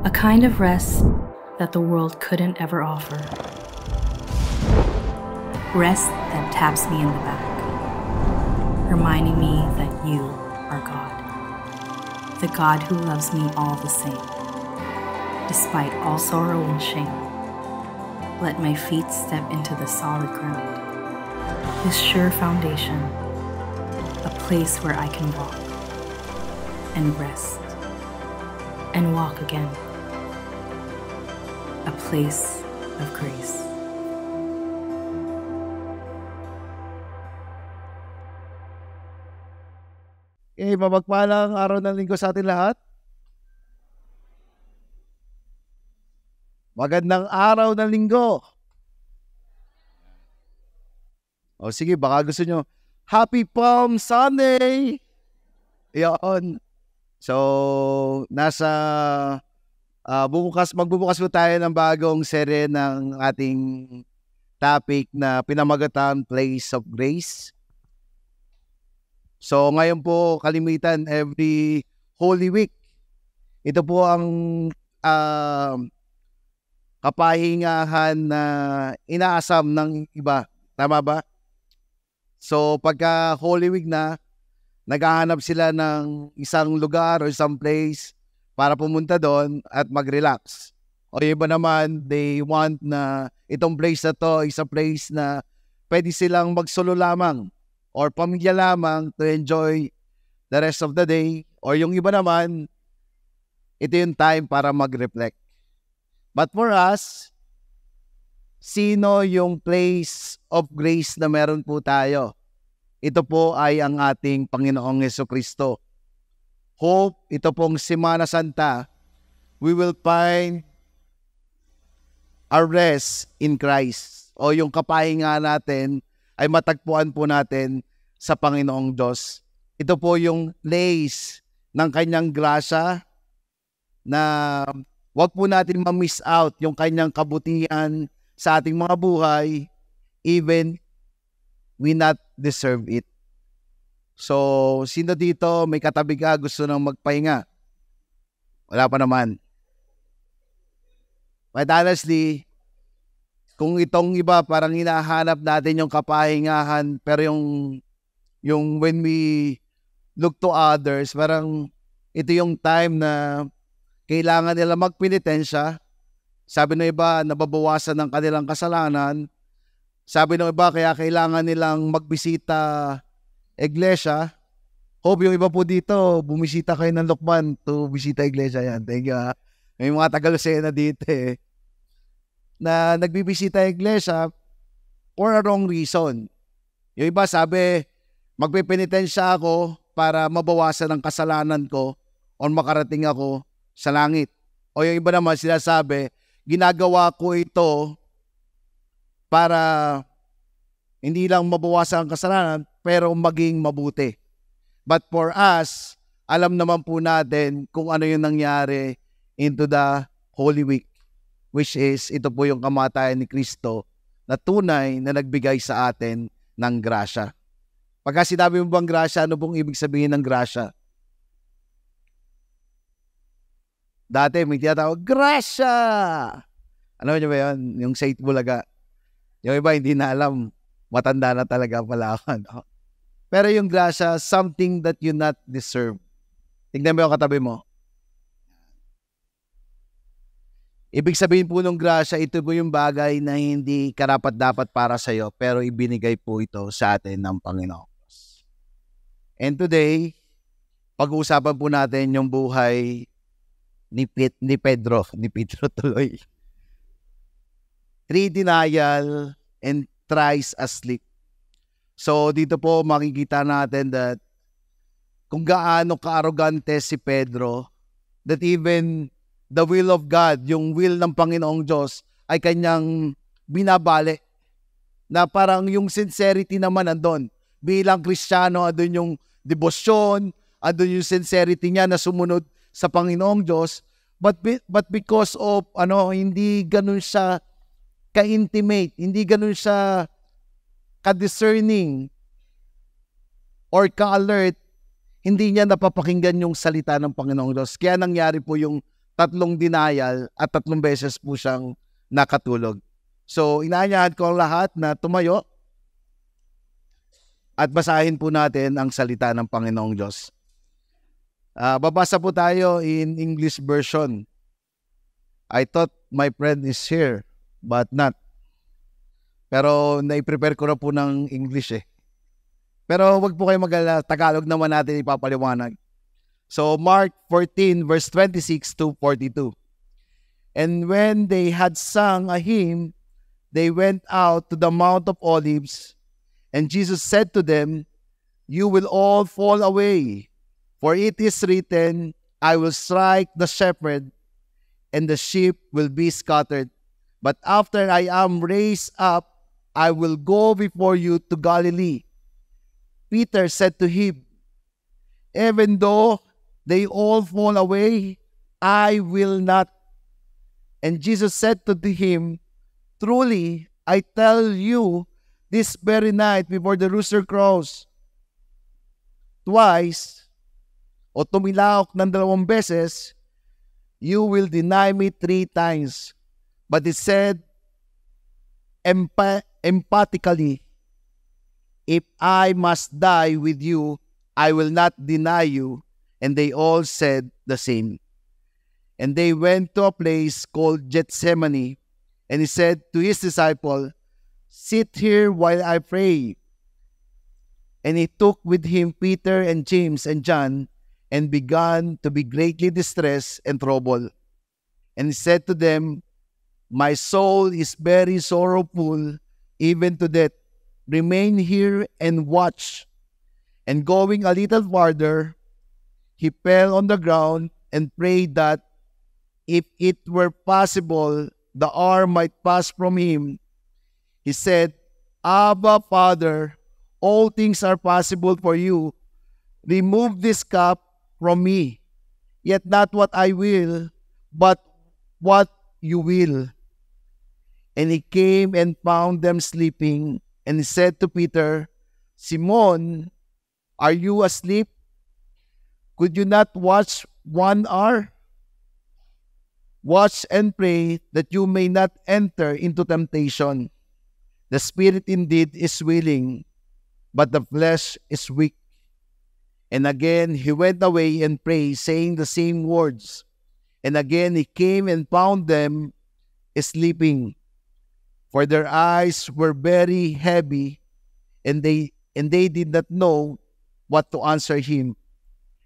a kind of rest that the world couldn't ever offer. Rest that taps me in the back, reminding me that you are God, the God who loves me all the same, despite all sorrow and shame. Let my feet step into the solid ground, this sure foundation, a place where I can walk and rest and walk again, a place of grace. Mapagpalang araw ng linggo sa atin lahat. Magandang araw ng linggo. O sige, baka gusto nyo, Happy Palm Sunday! Iyon. So, magbubukas po tayo ng bagong serye ng ating topic na pinamagatan Place of Grace. So ngayon po kalimitan every Holy Week. Ito po ang kapahingahan na inaasam ng iba. Tama ba? So pagka Holy Week na, naghahanap sila ng isang lugar o isang place para pumunta doon at mag-relax. O yung iba naman, they want na itong place na to is a place na pwede silang magsolo lamang or pamilya lamang to enjoy the rest of the day. Or yung iba naman, ito yung time para mag-reflect. But for us, sino yung place of grace na meron po tayo? Ito po ay ang ating Panginoong Jesucristo. Hope, ito pong Semana Santa, we will find our rest in Christ. O yung kapahinga natin ay matagpuan po natin sa Panginoong Diyos. Ito po yung place ng kanyang grasya na wag po natin ma-miss out yung kanyang kabutihan sa ating mga buhay, even we not deserve it. So, sino dito may katabi ka gusto nang magpahinga? Wala pa naman. But honestly, kung itong iba parang hinahanap natin yung kapahingahan, pero yung when we look to others, parang ito yung time na kailangan nila magpenitensya. Sabi ng iba, nababawasan ng kanilang kasalanan. Sabi ng iba, kaya kailangan nilang magbisita iglesia. Hope yung iba po dito, bumisita kayo ng Lokban to bisita iglesia yan. Thank you. May mga Tagalocena dito na nagbibisita iglesia for a wrong reason. Yung iba sabi, magpipenitensya ako para mabawasan ang kasalanan ko o makarating ako sa langit. O yung iba naman sinasabi, ginagawa ko ito para hindi lang mabawasan ang kasalanan, pero maging mabuti. But for us, alam naman po natin kung ano yung nangyari into the Holy Week, which is ito po yung kamatayan ni Kristo na tunay na nagbigay sa atin ng grasya. Pagka sinabi mo bang grasya, ano pong ibig sabihin ng grasya? Dati may tinatawag, grasya! Ano nyo ba yun? Yung sa Itbulaga. Yung iba hindi na alam. Matanda na talaga pala ako. Pero yung grasya, something that you not deserve. Tignan mo yung katabi mo. Ibig sabihin po ng grasya, ito po yung bagay na hindi karapat-dapat para sa'yo, pero ibinigay po ito sa atin ng Panginoon. And today, pag-uusapan po natin yung buhay ni Pedro tuloy. 3 denial and thrice asleep. So dito po makikita natin that kung gaano ka-arrogante si Pedro, that even the will of God, yung will ng Panginoong Diyos, ay kanyang binabali. Na parang yung sincerity naman andun. Bilang Kristiyano, andun yung debosyon, andun yung sincerity niya na sumunod sa Panginoong Diyos. But because of hindi ganun siya ka-intimate, hindi ganun siya ka-discerning or ka-alert, hindi niya napapakinggan yung salita ng Panginoong Diyos. Kaya nangyari po yung 3 denial at 3 beses po siyang nakatulog. So, inaanyahan ko ang lahat na tumayo at basahin po natin ang salita ng Panginoong Diyos. Babasa po tayo in English version. I thought my friend is here, but not. Pero nai-prepare ko na po ng English eh. Pero wag po kayo mag-alala, Tagalog naman natin ipapaliwanag. So Mark 14 verse 26 to 42. And when they had sung a hymn, they went out to the Mount of Olives, and Jesus said to them, "You will all fall away, for it is written, I will strike the shepherd, and the sheep will be scattered. But after I am raised up, I will go before you to Galilee." Peter said to him, "Even though they all fall away, I will not." And Jesus said to him, "Truly, I tell you, this very night before the rooster crows, twice, o tumilawak ng 2 beses, you will deny me 3 times. But he said emphatically, "If I must die with you, I will not deny you." And they all said the same. And they went to a place called Gethsemane, and he said to his disciple, "Sit here while I pray." And he took with him Peter and James and John, and began to be greatly distressed and troubled. And he said to them, "My soul is very sorrowful, even to death. Remain here and watch." And going a little farther, he fell on the ground and prayed that, if it were possible, the hour might pass from him. He said, "Abba, Father, all things are possible for you. Remove this cup from me. Yet not what I will, but what you will." And he came and found them sleeping, and he said to Peter, "Simon, are you asleep? Could you not watch 1 hour? Watch and pray that you may not enter into temptation. The spirit indeed is willing, but the flesh is weak." And again he went away and prayed, saying the same words. And again he came and found them sleeping, for their eyes were very heavy, and they did not know what to answer him.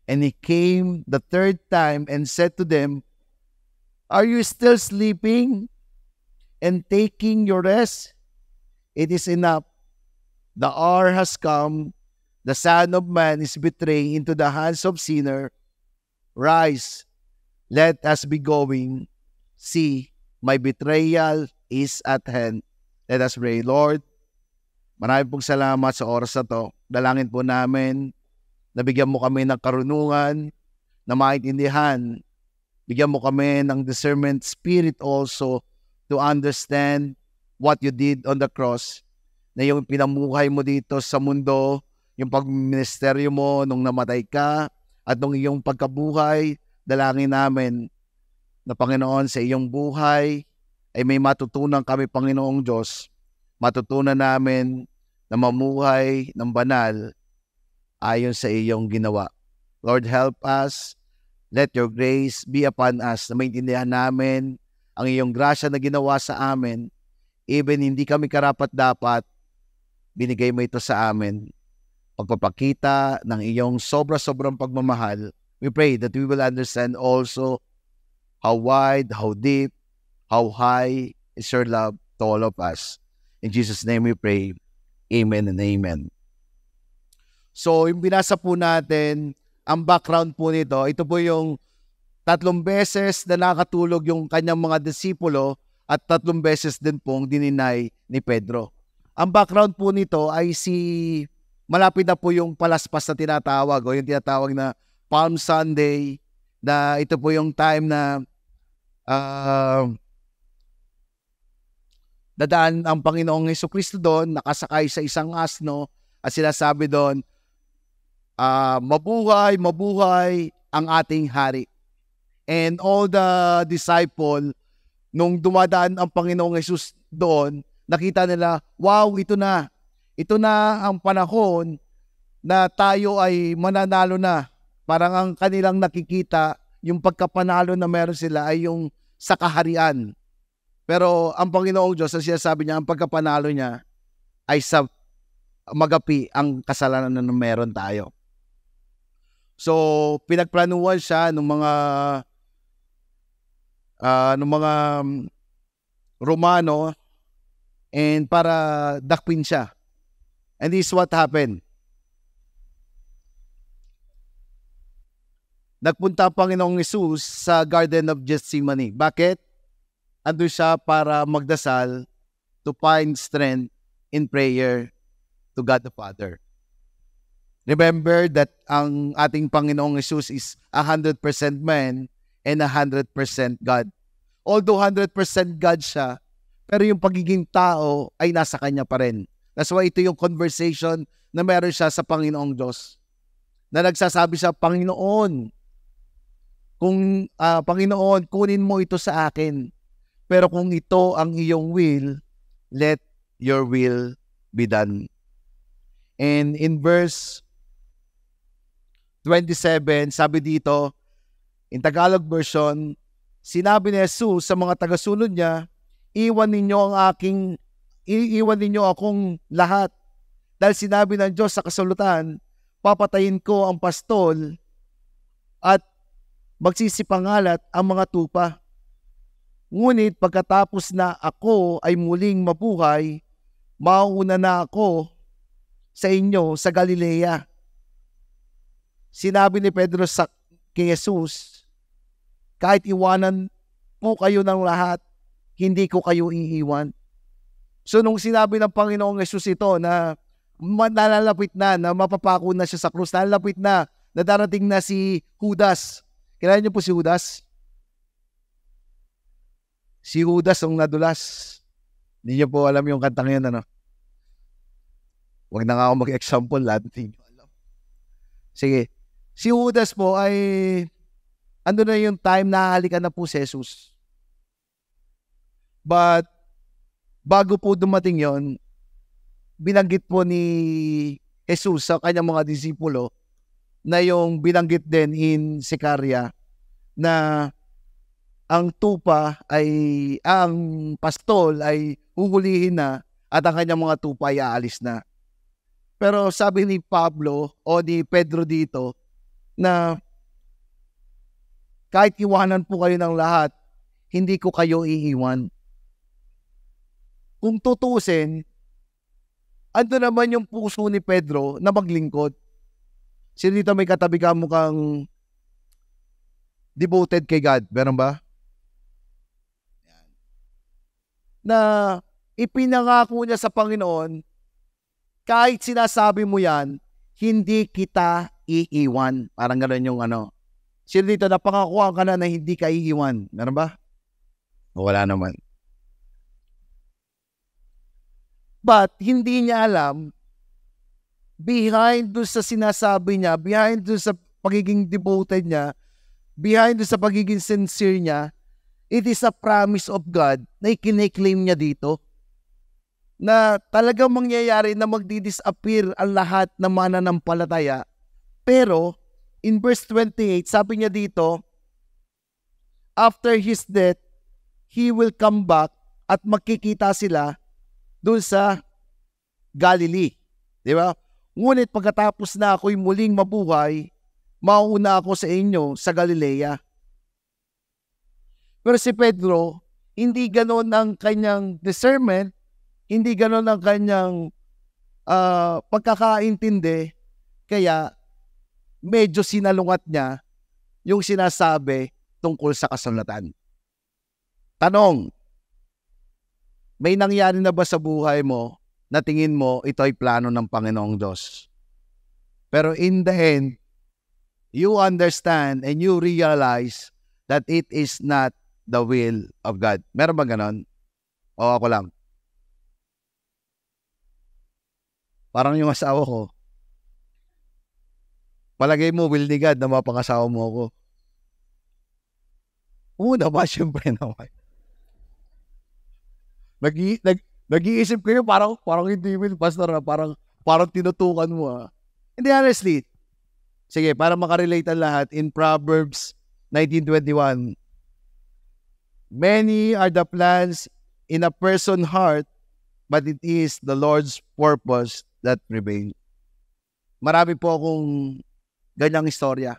And he came the 3rd time and said to them, "Are you still sleeping and taking your rest? It is enough. The hour has come. The Son of Man is betrayed into the hands of sinners. Rise, let us be going. See, my betrayal is at hand." Let us pray. Lord, maraming pong salamat sa oras na to. Dalangin po namin, nabigyan mo kami ng karunungan, na maintindihan. Bigyan mo kami ng discernment spirit also to understand what you did on the cross, na yung pinamuhay mo dito sa mundo, yung pagministeryo mo nung namatay ka, at nung iyong pagkabuhay. Dalangin namin na, Panginoon, sa iyong buhay ay may matutunan kami, Panginoong Diyos. Matutunan namin na mamuhay ng banal ayon sa iyong ginawa. Lord, help us. Let your grace be upon us, na maintindihan namin ang iyong grasya na ginawa sa amin. Even hindi kami karapat-dapat, binigay mo ito sa amin. Pagpapakita ng iyong sobra-sobrang pagmamahal. We pray that we will understand also how wide, how deep, how high is your love to all of us. In Jesus' name we pray. Amen and amen. So, yung binasa po natin, ang background po nito, ito po yung 3 beses na nakatulog yung kanyang mga disipulo at 3 beses din pong dininay ni Pedro. Ang background po nito ay malapit na po yung palaspas na tinatawag o yung tinatawag na Palm Sunday, na ito po yung time na dadaan ang Panginoong Jesucristo doon, nakasakay sa isang asno at sinasabi doon, mabuhay, mabuhay ang ating hari. And all the disciple, nung dumadaan ang Panginoong Hesus doon, nakita nila, wow, ito na. Ito na ang panahon na tayo ay mananalo na. Parang ang kanilang nakikita, yung pagkapanalo na meron sila ay yung sa kaharian. Pero ang Panginoong Diyos, ang sinasabi niya, ang pagkapanalo niya ay sa magapi ang kasalanan na meron tayo. So, pinagplanuhan siya ng mga Romano and para dakpin siya. And this is what happened. Nagpunta ang Panginoong Hesus sa Garden of Gethsemane. Bakit? Ando siya para magdasal to find strength in prayer to God the Father. Remember that ang ating Panginoong Hesus is 100% man and 100% God. Although 100% God siya, pero yung pagiging tao ay nasa kanya pa rin. That's why ito yung conversation na meron siya sa Panginoong Diyos. Na nagsasabi siya, Panginoon, Panginoon, kunin mo ito sa akin. Pero kung ito ang iyong will, let your will be done. And in verse 27, sabi dito, in Tagalog version, sinabi ni Jesus sa mga tagasunod niya, iwan ninyo akong lahat. Dahil sinabi ng Diyos sa kasulatan, papatayin ko ang pastol at magsisipangalat ang mga tupa. Ngunit pagkatapos na ako ay muling mabuhay, mauuna na ako sa inyo sa Galilea. Sinabi ni Pedro kay Jesus, kahit iwanan po kayo ng lahat, hindi ko kayo iiwan. So nung sinabi ng Panginoong Jesus ito na nalalapit na mapapako na siya sa krus, nalalapit na darating na si Judas. Kilala niyo po si Judas? Si Judas ang nadulas. Hindi niyo po alam yung kantang yun, ano? Huwag na nga ako mag-example, lahat hindi niyo alam. Sige. Si Judas po ay ando na yung time na halikan na po si Jesus. But bago po dumating yon, binanggit po ni Jesus sa kanyang mga disipulo na yung binanggit din in Sicaria na ang pastol ay huhulihin na at ang kanyang mga tupa ay aalis na. Pero sabi ni Pablo o ni Pedro dito na kahit iwanan po kayo ng lahat, hindi ko kayo iiwan. Kung tutusin, ano naman yung puso ni Pedro na maglingkod? Sino dito may katabi ka mukhang devoted kay God? Meron ba? Na ipinangako niya sa Panginoon, kahit sinasabi mo yan, hindi kita iiwan. Parang gano'n yung ano. Sino dito napangakuha ka na hindi ka iiwan? Meron ba? Wala naman. But hindi niya alam, behind doon sa sinasabi niya, behind doon sa pagiging devoted niya, behind doon sa pagiging sincere niya, it is a promise of God na ikiniklaim niya dito na talagang mangyayari na magdi-disappear ang lahat ng mananampalataya. Pero, in verse 28, sabi niya dito, after his death, he will come back at magkikita sila doon sa Galilee. Di ba? Ngunit pagkatapos na ako'y muling mabuhay, mauuna ako sa inyo sa Galilea. Pero si Pedro, hindi ganon ang kanyang discernment, hindi ganon ang kanyang pagkakaintindi, kaya medyo sinalungat niya yung sinasabi tungkol sa kasulatan. Tanong, may nangyari na ba sa buhay mo na tingin mo ito ay plano ng Panginoong Diyos? Pero in the end, you understand and you realize that it is not the will of God. Meron ba ganon? O ako lang? Parang yung asawa ko. Palagay mo, will ni God na mapangasawa mo ako. Oo naman, syempre naman. Nag-iisip kayo, parang hindi mo, pastor, parang tinutukan mo. Hindi, honestly. Sige, para makarelate ang lahat, in Proverbs 19:21, many are the plans in a person's heart, but it is the Lord's purpose that prevails. Marami po akong ganyang istorya.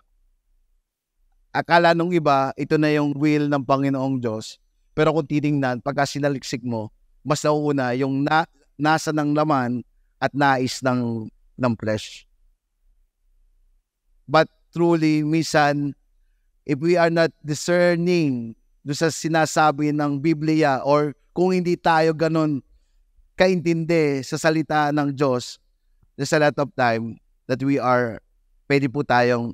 Akala nung iba, ito na yung will ng Panginoong Diyos. Pero kung titingnan, pagka sinaliksik mo, mas nauuna yung nasa ng laman at nais ng flesh. But truly, minsan, if we are not discerning doon sa sinasabi ng Biblia, or kung hindi tayo ganun kaintindi sa salita ng Diyos, there's a lot of time that pwede po tayong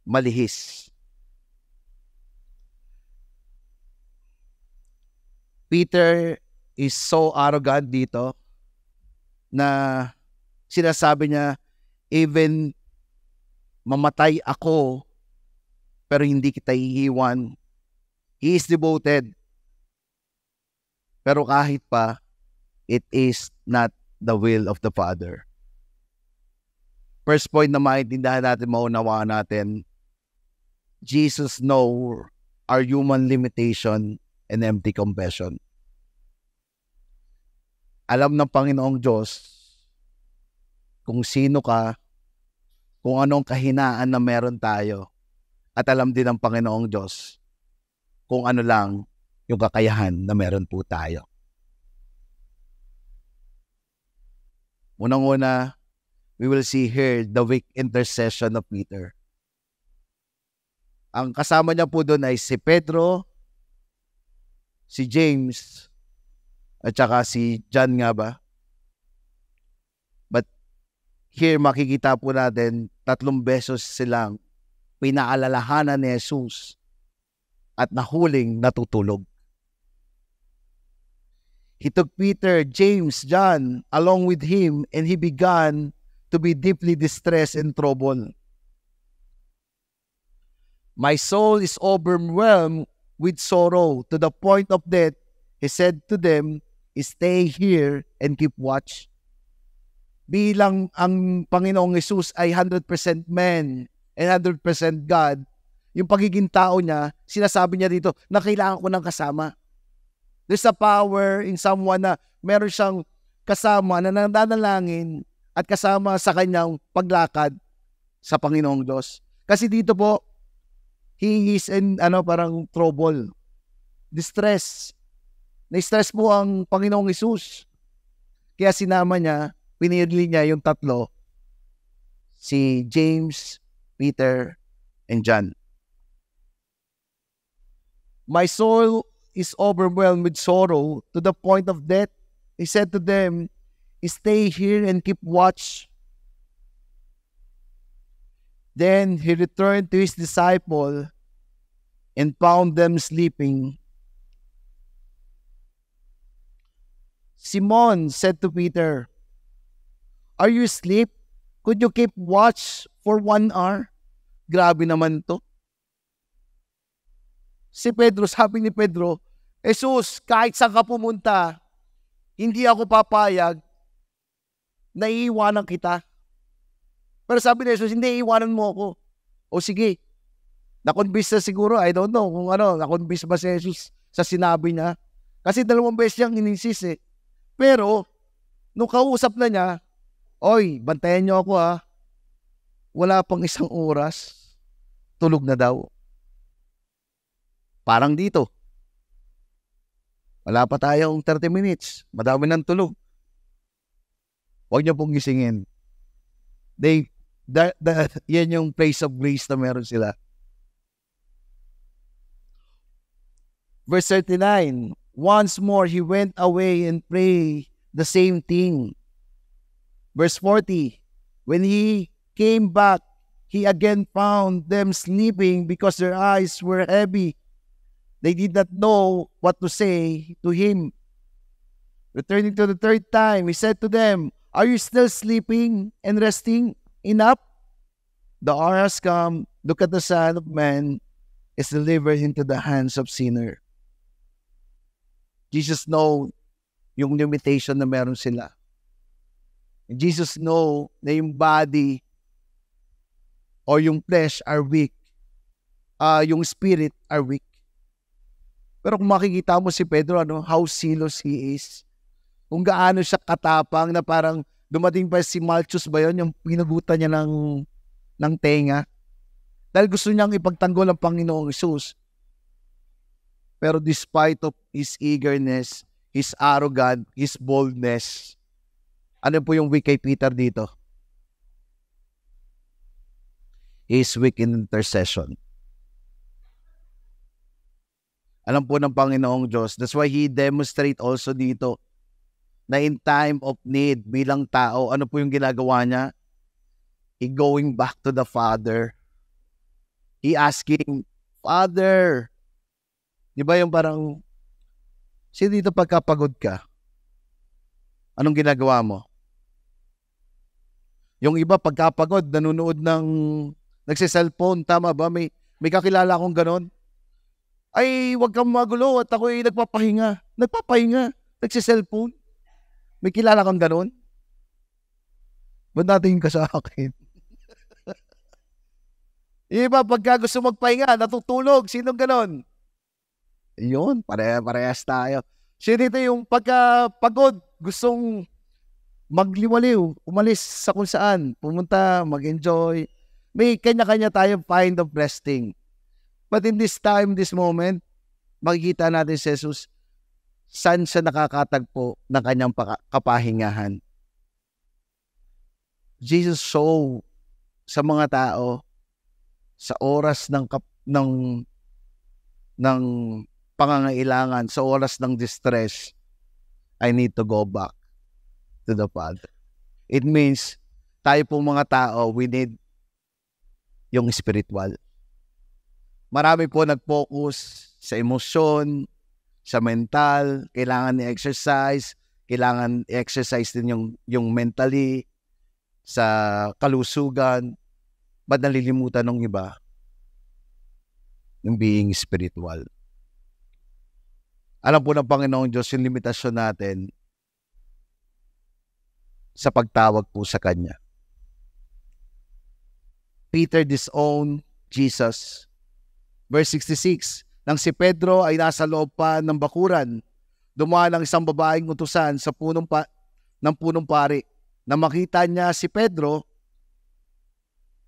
malihis. Peter is so arrogant dito na sinasabi niya, even mamatay ako, pero hindi kita iiwan. He is devoted. Pero kahit pa, it is not the will of the Father. First point na maintindihan natin, maunawaan natin, Jesus knows our human limitation and empty confession. Alam ng Panginoong Diyos kung sino ka, kung anong kahinaan na meron tayo, at alam din ng Panginoong Diyos kung ano lang yung kakayahan na meron po tayo. Unang-una, we will see here the weak intercession of Peter. Ang kasama niya po doon ay si Pedro, si James, at saka si John nga ba? But here makikita po natin 3 beses silang pinaalalahanan ni Jesus at nahuling natutulog. He took Peter, James, John along with him, and he began to be deeply distressed and troubled. My soul is overwhelmed with sorrow to the point of death. He said to them, stay here and keep watch. Bilang ang Panginoong Jesus ay 100% man and 100% God, yung pagiging tao niya, sinasabi niya dito na kailangan ko ng kasama. There's a power in someone na meron siyang kasama na nananalangin at kasama sa kanyang paglakad sa Panginoong Diyos. Kasi dito po, he is in parang trouble, distress. Na-stress po ang Panginoong Jesus. Kaya sinama niya, pinili niya yung 3, si James, Peter, and John. My soul is overwhelmed with sorrow to the point of death. He said to them, stay here and keep watch. Then he returned to his disciple and found them sleeping. Simon said to Peter, are you asleep? Could you keep watch for 1 hour? Grabe naman to. Si Pedro, sabi ni Pedro, Jesus, kahit saan ka pumunta, hindi ako papayag na iiwanan kita. Pero sabi ni Jesus, hindi, iiwanan mo ako. O sige, na-convince na siguro, I don't know kung na-convince ba si Jesus sa sinabi niya. Kasi 2 beses niyang ininsist eh. Pero, nung kausap na niya, oy, bantayan niyo ako ha. Wala pang 1 oras, tulog na daw. Parang dito. Wala pa tayong 30 minutes. Madami ng tulog. Huwag niyo pong gisingin. Yan yung place of grace na meron sila. Verse 39, once more he went away and prayed the same thing. Verse 40, when he came back, he again found them sleeping because their eyes were heavy. They did not know what to say to him. Returning to the 3rd time, he said to them, are you still sleeping and resting enough? The hour has come. Look at the Son of Man is delivered into the hands of sinner. Jesus know yung limitation na meron sila. Jesus know na yung body or yung flesh are weak. Yung spirit are weak. Pero kung makikita mo si Pedro, how zealous he is. Kung gaano siya katapang na parang dumating pa si Malchus ba yun, yung pinagutan niya ng tenga. Dahil gusto niyang ipagtanggol ang Panginoong Hesus. Pero despite of his eagerness, his arrogance, his boldness, ano po yung weak kay Peter dito? He is weak in intercession. Alam po ng Panginoong Diyos. That's why He demonstrate also dito na in time of need bilang tao, ano po yung ginagawa niya? He going back to the Father. He asking, Father. Di ba yung parang, sino dito pagkapagod ka? Anong ginagawa mo? Yung iba pagkapagod, nanonood nagsiselfone, tama ba? May kakilala akong ganon. Ay, wag kang magulo at ako'y nagpapahinga. Nagsiselfone. May kilala kang ganon? Ba't natin ka sa akin? Iba, pagka gusto magpahinga, natutulog. Sinong ganon? Yun, parehas tayo. Siya dito yung pagkapagod, gustong magliwaliw, umalis sa kung saan, pumunta, mag-enjoy. May kanya-kanya tayong find of resting. But in this time, this moment, makikita natin si Jesus, saan siya nakakatagpo ng kanyang kapahingahan. Jesus show sa mga tao, sa oras ng pangangailangan, sa oras ng distress, I need to go back to the Father. It means, tayo pong mga tao, we need yung spiritual. Marami po nag-focus sa emosyon, sa mental, kailangan i-exercise, kailangan i-exercise din yung mentally, sa kalusugan, ba't nalilimutan ng iba? Yung being spiritual. Alam po ng Panginoong Diyos yung limitasyon natin sa pagtawag po sa Kanya. Peter disowned Jesus. Verse 66, nang si Pedro ay nasa loob pa ng bakuran, dumaan ang isang babaeng utusan sa punong pari. Na makita niya si Pedro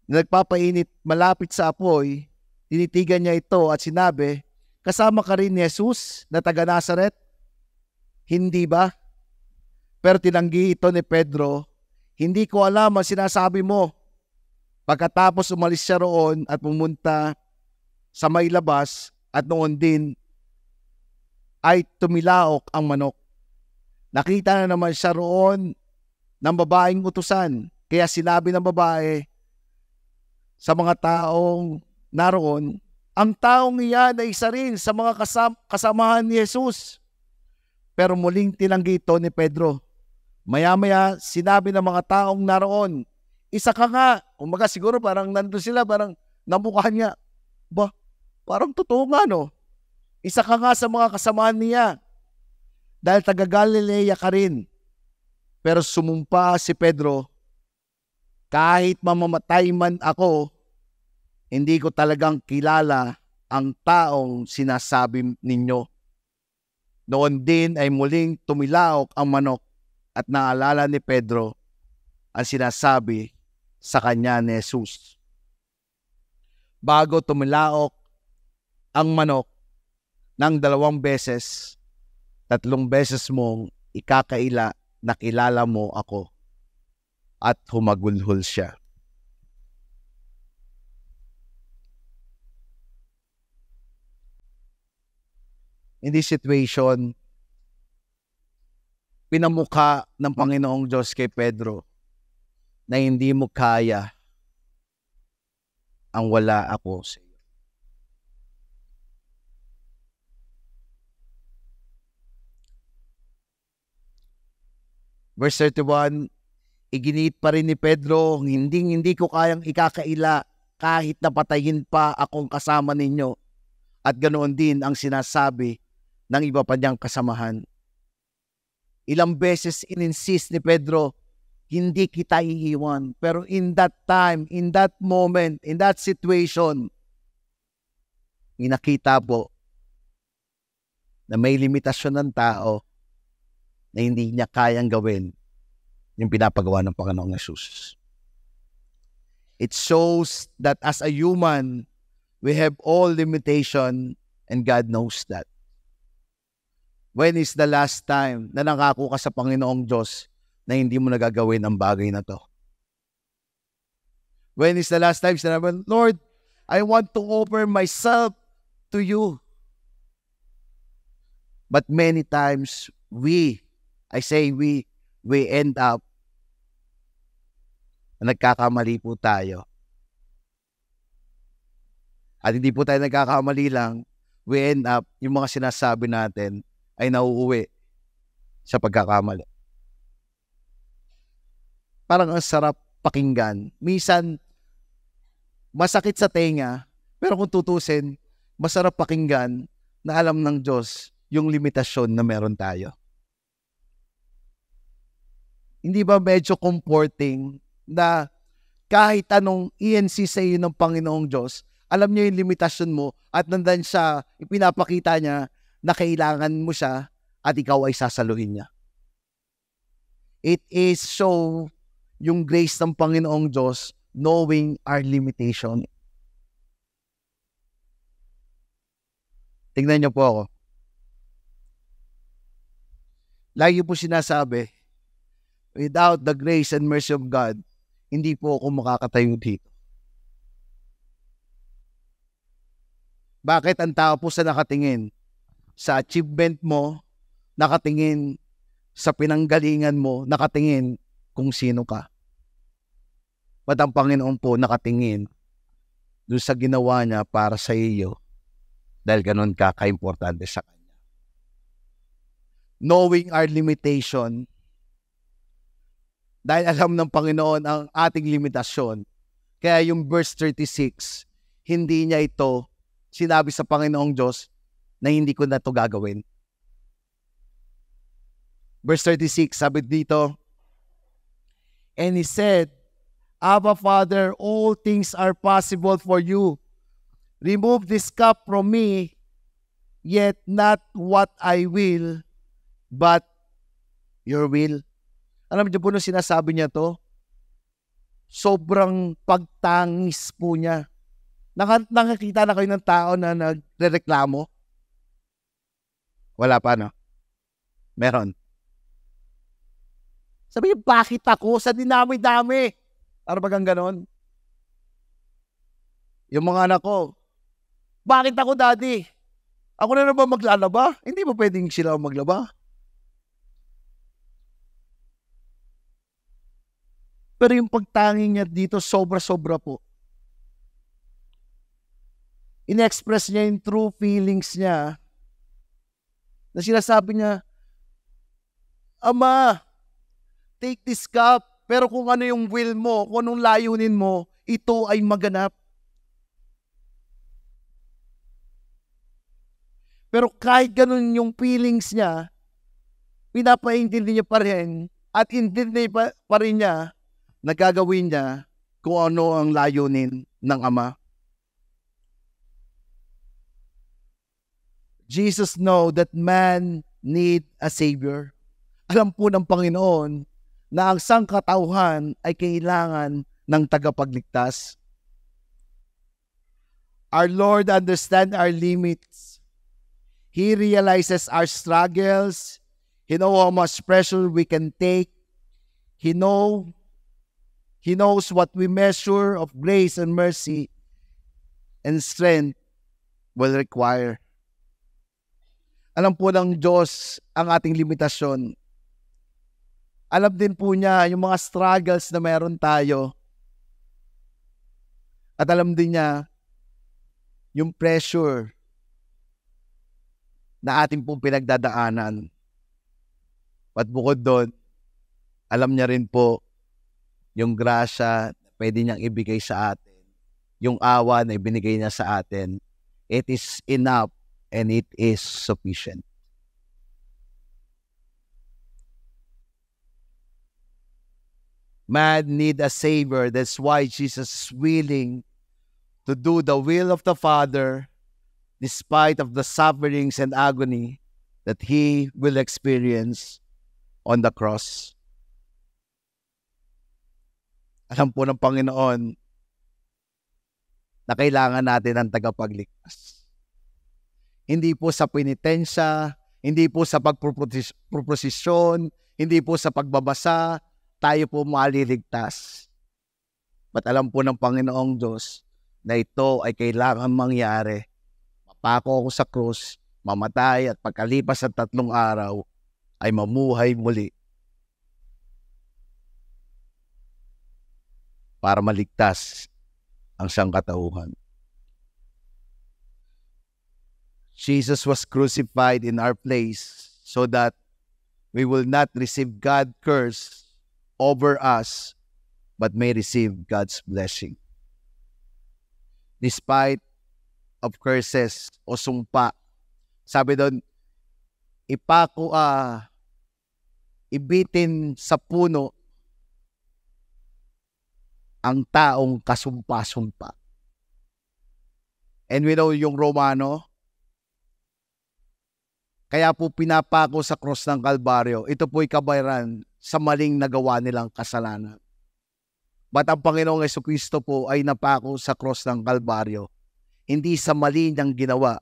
na nagpapainit malapit sa apoy, tinitigan niya ito at sinabi, kasama ka rin ni Jesus na taga Nazaret? Hindi ba? Pero tinanggi ito ni Pedro, hindi ko alam ang sinasabi mo. Pagkatapos umalis siya roon at pumunta sa may labas at noon din ay tumilaok ang manok. Nakita na naman siya roon ng babaeng utusan. Kaya sinabi ng babae sa mga taong naroon, ang taong iyan ay isa rin sa mga kasamahan ni Jesus. Pero muling tinanggi ito ni Pedro. Maya-maya sinabi ng mga taong naroon, isa ka nga. Umaga siguro parang nandun sila, parang namukha niya. Ba, parang totoo nga no. Isa ka nga sa mga kasamahan niya. Dahil taga Galilea ka rin. Pero sumumpa si Pedro, kahit mamamatay man ako, hindi ko talagang kilala ang taong sinasabi ninyo. Noon din ay muling tumilaok ang manok at naalala ni Pedro ang sinasabi sa kanya ni Jesus. Bago tumilaok ang manok ng 2 beses, 3 beses mong ikakaila na kilala mo ako, at humagulhol siya. In this situation, pinamukha ng Panginoong Diyos kay Pedro na hindi mo kaya ang wala ako sa iyo. Verse 31, iginit pa rin ni Pedro, hindi ko kayang ikakaila kahit napatayin pa akong kasama ninyo. At ganoon din ang sinasabi ng iba pa niyang kasamahan. Ilang beses ininsist ni Pedro, hindi kita iiwan. Pero in that time, in that moment, in that situation, inakita po na may limitasyon ng tao na hindi niya kayang gawin yung pinapagawa ng Panginoong Yesus. It shows that as a human, we have all limitation and God knows that. When is the last time na nangako ka sa Panginoong Diyos na hindi mo nagagawin ang bagay na to? When is the last time sinabi, Lord, I want to offer myself to you. But many times, we end up nagkakamali po tayo. At hindi po tayo nagkakamali lang, we end up, yung mga sinasabi natin ay nauuwi sa pagkakamali. Parang ang sarap pakinggan. Minsan, masakit sa tenga, pero kung tutusin, masarap pakinggan na alam ng Diyos yung limitasyon na meron tayo. Hindi ba medyo comforting na kahit anong i-insist sa iyo ng Panginoong Diyos, alam niya yung limitasyon mo at nandan siya, ipinapakita niya na kailangan mo siya at ikaw ay sasaluhin niya. It is so yung grace ng Panginoong Diyos knowing our limitation. Tingnan niyo po ako. Lagi po sinasabi, without the grace and mercy of God, hindi po ako makakatayo dito. Bakit ang tao po sa nakatingin? Sa achievement mo, nakatingin sa pinanggalingan mo, nakatingin kung sino ka. Ba't ang Panginoon po nakatingin doon sa ginawa niya para sa iyo dahil ganun ka ka-importante sa Kanya. Knowing our limitation, dahil alam ng Panginoon ang ating limitasyon, kaya yung verse 36, hindi niya ito sinabi sa Panginoong Diyos na hindi ko na ito gagawin. Verse 36, sabi dito, and he said, Abba, Father, all things are possible for you. Remove this cup from me, yet not what I will, but your will. Alam niyo po nung sinasabi niya to, sobrang pagtangis po niya. Nakakita na kayo ng tao na nagrereklamo? Wala pa, no? Meron. Sabi niya, bakit ako? Sa dinami-dami. Para bagang ganon. Yung mga anak ko, bakit ako, daddy? Ako na ba maglalaba? Hindi ba pwedeng sila maglaba? Pero yung pagtanging niya dito, sobra-sobra po. In-express niya yung true feelings niya na sinasabi niya, Ama, take this cup, pero kung ano yung will mo, kung anong layunin mo, ito ay maganap. Pero kahit ganun yung feelings niya, pinapaintindi niya pa rin at intindi pa rin niya na gagawin niya kung ano ang layunin ng Ama. Jesus know that man need a Savior. Alam po ng Panginoon na ang sangkatauhan ay kailangan ng tagapagligtas. Our Lord understands our limits. He realizes our struggles. He knows how much pressure we can take. He knows what we measure of grace and mercy and strength will require. Alam po ng Diyos ang ating limitasyon. Alam din po niya yung mga struggles na meron tayo. At alam din niya yung pressure na ating pong pinagdadaanan. At bukod doon, alam niya rin po yung grasya na pwede niyang ibigay sa atin. Yung awa na ibinigay niya sa atin. It is enough and it is sufficient. Man need a Savior. That's why Jesus is willing to do the will of the Father despite of the sufferings and agony that He will experience on the cross. Alam po ng Panginoon na kailangan natin ng tagapagligtas. Hindi po sa penitensya, hindi po sa pagproposisyon, hindi po sa pagbabasa, tayo po maliligtas. But alam po ng Panginoong Diyos na ito ay kailangan mangyari. Mapako ako sa krus, mamatay at pagkalipas ng 3 araw ay mamuhay muli para maligtas ang sangkatauhan. Jesus was crucified in our place so that we will not receive God's curse over us, but may receive God's blessing. Despite of curses o sumpa, sabi doon, ibitin sa puno ang taong kasumpa-sumpa. And we know yung Romano, kaya po pinapako sa cross ng Kalbaryo. Ito po'y kabayaran sa maling nagawa nilang kasalanan. But ang Panginoong Jesucristo po ay napako sa cross ng Kalbaryo. Hindi sa mali niyang ginawa.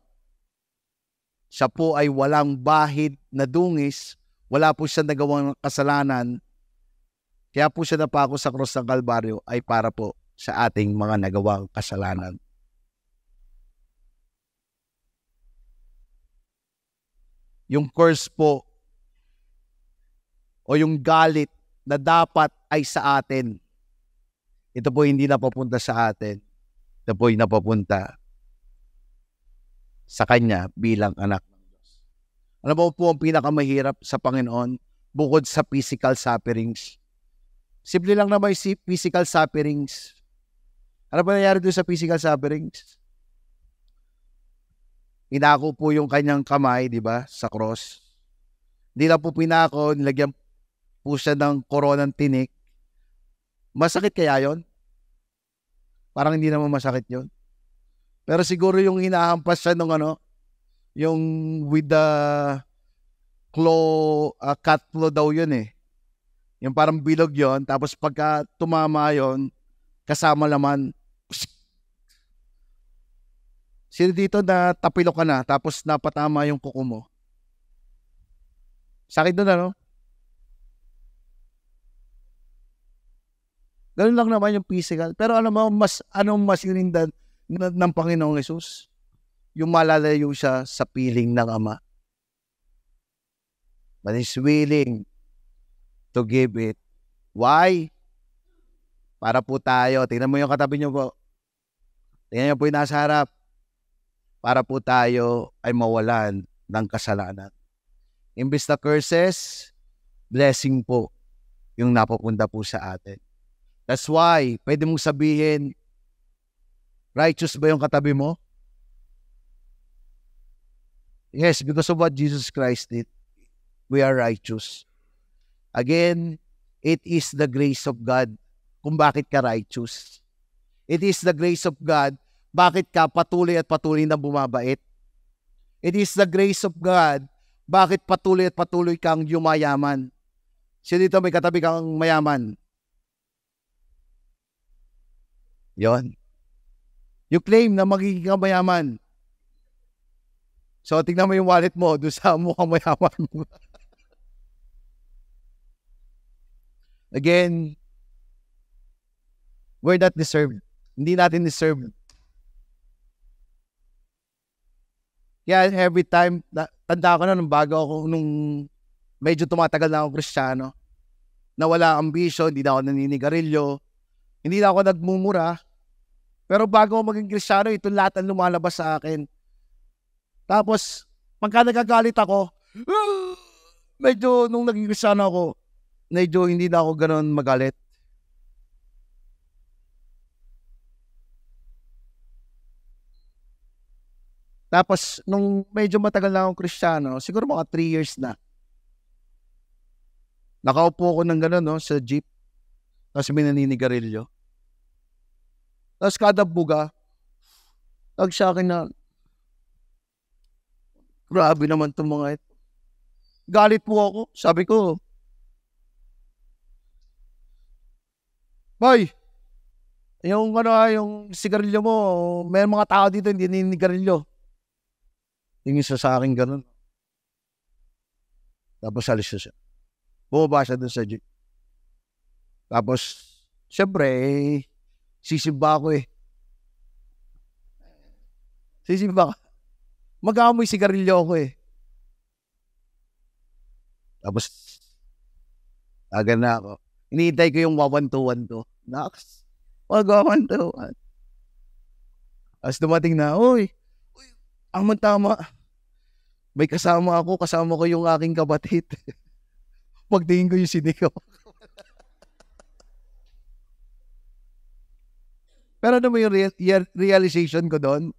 Siya po ay walang bahid na dungis. Wala po siya nagawang kasalanan. Kaya po siya napako sa cross ng Kalbaryo ay para po sa ating mga nagawang kasalanan. Yung curse po o yung galit na dapat ay sa atin, ito po hindi napapunta sa atin. Ito po ay napapunta sa Kanya bilang anak ng Diyos. Ano po ang pinakamahirap sa Panginoon bukod sa physical sufferings? Simple lang naman yung physical sufferings. Ano ba nangyari doon sa physical sufferings? Pinako po yung kanyang kamay, di ba, sa cross. Hindi lang po pinako, nilagyan po siya ng koronang tinik. Masakit kaya yon? Parang hindi naman masakit yon. Pero siguro yung hinahampas siya ng yung with the cat claw daw yun eh. Yung parang bilog yon, tapos pagka tumama yon, kasama naman. Sino dito na tapilo ka na, tapos napatama yung kuko mo? Sakit doon Ganun lang naman yung physical. Pero alam mo, anong mas inindan ng Panginoong Hesus? Yung malalayo siya sa piling ng Ama. But He's willing to give it. Why? Para po tayo. Tingnan mo yung katabi nyo po. Tingnan nyo po yung nasa harap. Para po tayo ay mawalan ng kasalanan. Imbes na curses, blessing po yung napupunta po sa atin. That's why, pwede mong sabihin, righteous ba yung katabi mo? Yes, because of what Jesus Christ did, we are righteous. Again, it is the grace of God kung bakit ka righteous. It is the grace of God bakit ka patuloy at patuloy na bumabait. It is the grace of God bakit patuloy at patuloy kang yumayaman. Sino dito may katabi kang mayaman? Yon. You claim na magiging kang mayaman. So, tingnan mo yung wallet mo doon sa mukhang mayaman mo. Again, we're not deserved. Hindi natin deserve. Kaya every time, tanda ko na nung bago ako, nung medyo tumatagal na ako Kristiyano, na wala ambisyon, hindi na ako naninigarilyo, hindi na ako nagmumura, pero bago ako maging Kristiyano, ito lahat ang lumalabas sa akin. Tapos, pagka nagagalit ako, medyo nung naging Kristiyano ako, medyo hindi na ako ganoon magalit. Tapos, nung medyo matagal na akong Kristiyano, siguro mga 3 years na, nakaupo ko ng gano'n, no, sa jeep, tapos may naninigarilyo. Tapos kada buga, sa akin na, grabe naman itong mga ito. Galit po ako. Sabi ko, Boy, yung sigarilyo mo, may mga tao dito hindi naninigarilyo. Yung isa sa akin gano'n. Tapos alis na siya. Bumaba siya dun sa jeep. Tapos, syempre, sisimba ako eh. Sisimba ka. Mag-aamoy sigarilyo ako eh. Tapos, agad na ako. Iniintay ko yung 1212. Naks, mag-1212. Tapos dumating na, uy, tama. May kasama ko yung aking kapatid. Pagtingin ko yung sinigaw. Pero ano mo yung realization ko doon?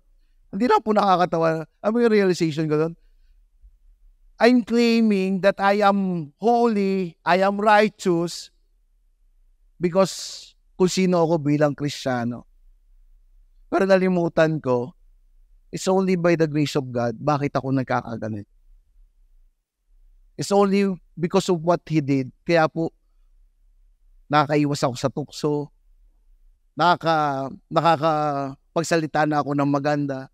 Hindi na po nakakatawa. Ano mo yung realization ko doon? I'm claiming that I am holy, I am righteous, because kung sino ako bilang Kristiyano. Pero nalimutan ko, it's only by the grace of God, bakit ako nagkakaganit. It's only because of what He did. Kaya po, nakakaiwas ako sa tukso, nakakapagsalita na ako ng maganda.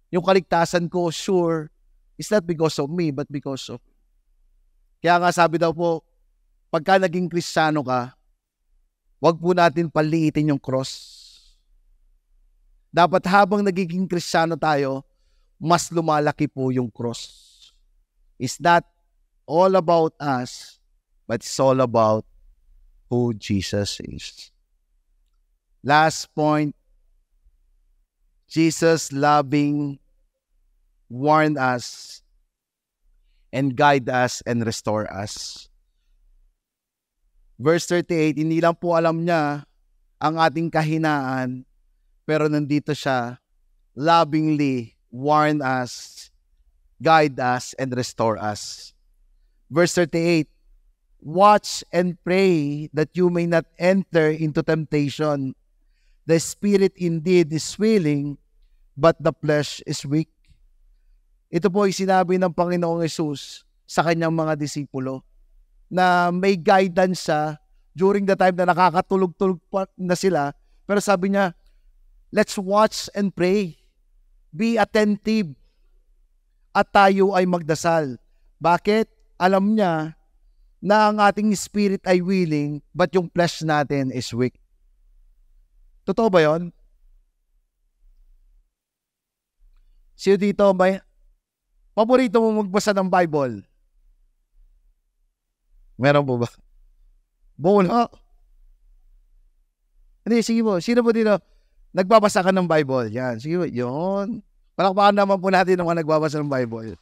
Yung kaligtasan ko, sure, it's not because of me, but because of. Kaya nga sabi daw po, pagka naging Kristiyano ka, wag po natin paliitin yung cross. Dapat habang nagiging Kristiyano tayo, mas lumalaki po yung cross. It's not all about us, but it's all about who Jesus is. Last point, Jesus loving warn us and guide us and restore us. Verse 38, hindi lang po alam niya ang ating kahinaan, pero nandito siya, lovingly warn us, guide us, and restore us. Verse 38, watch and pray that you may not enter into temptation. The spirit indeed is willing, but the flesh is weak. Ito po ay sinabi ng Panginoong Hesus sa kanyang mga disipulo na may guidance siya during the time na nakakatulog-tulog pa na sila. Pero sabi niya, let's watch and pray. Be attentive. At tayo ay magdasal. Bakit? Alam niya na ang ating spirit ay willing, but yung flesh natin is weak. Totoo ba yun? Sino dito may paborito mo magbasa ng Bible? Meron po ba? Wala. Hindi, sige po. Sino po dito nagbabasa ka ng Bible? Yan, sige po. Yun. Palakpakan naman po natin ng mga nagbabasa ng Bible.